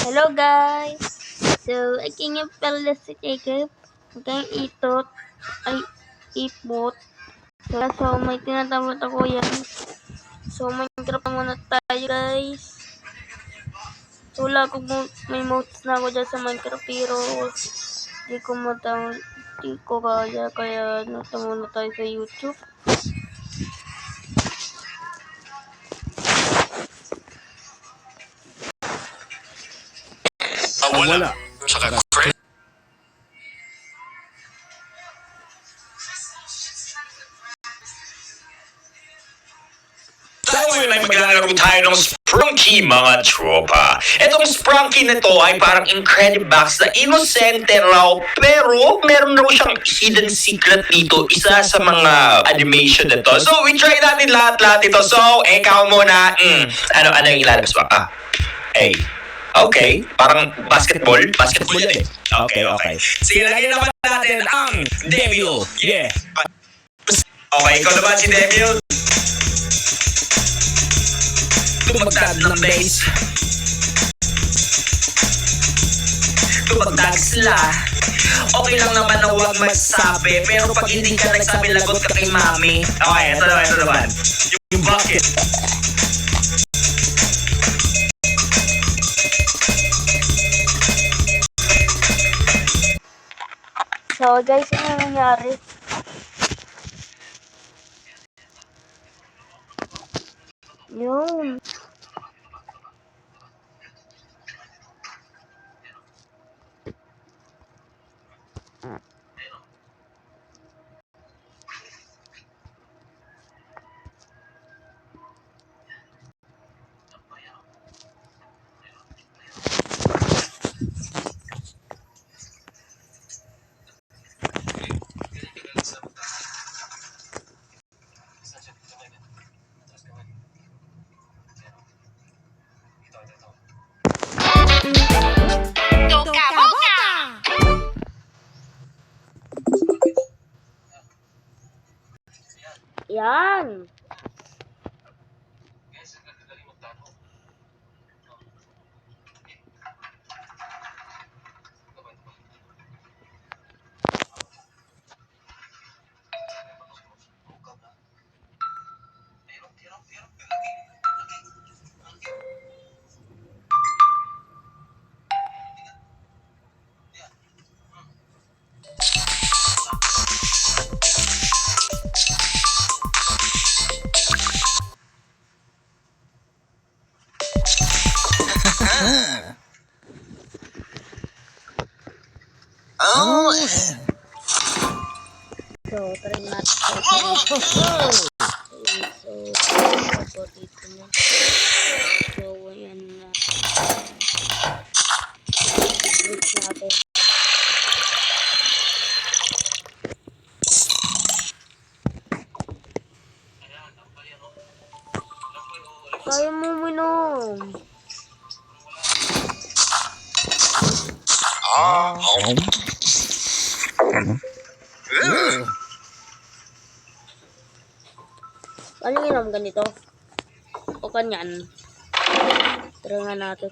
Hello guys! So, aking yung pala si Jacob. Aking itot ay ipot. So may tinatamot ako yan. So, Minecraft muna tayo guys. So, wala ko may modes na ako dyan sa Minecraft pero di ko kaya nata muna tayo sa YouTube. Wala. Saka ngayon ay maglalaro tayo ng Sprunky mga tropa. Itong Sprunky na to ay parang Incredibox na inosente raw, pero meron raw siyang hidden secret dito, isa sa mga animation na to. So we try natin lahat ito. So ikaw muna, ano yung ilalabas ba? Okay, parang basketball yun eh. Okay. Sige, lagyan naman natin ang Devil. Yeah. Okay, ikaw naman si Devil. Tumagdag ng bass. Tumagdag sila. Okay lang naman na huwag magsabi, pero pag hindi ka nagsabi, lagot ka kay mami. Okay, ito naman. Yung bucket. So guys, ano nangyari? Yun. Yan. So, try natin. So, dito na. So, ayan na. Switch natin. Kaya mo minom. Paano inom ganito? O kanyan? Try nga natin.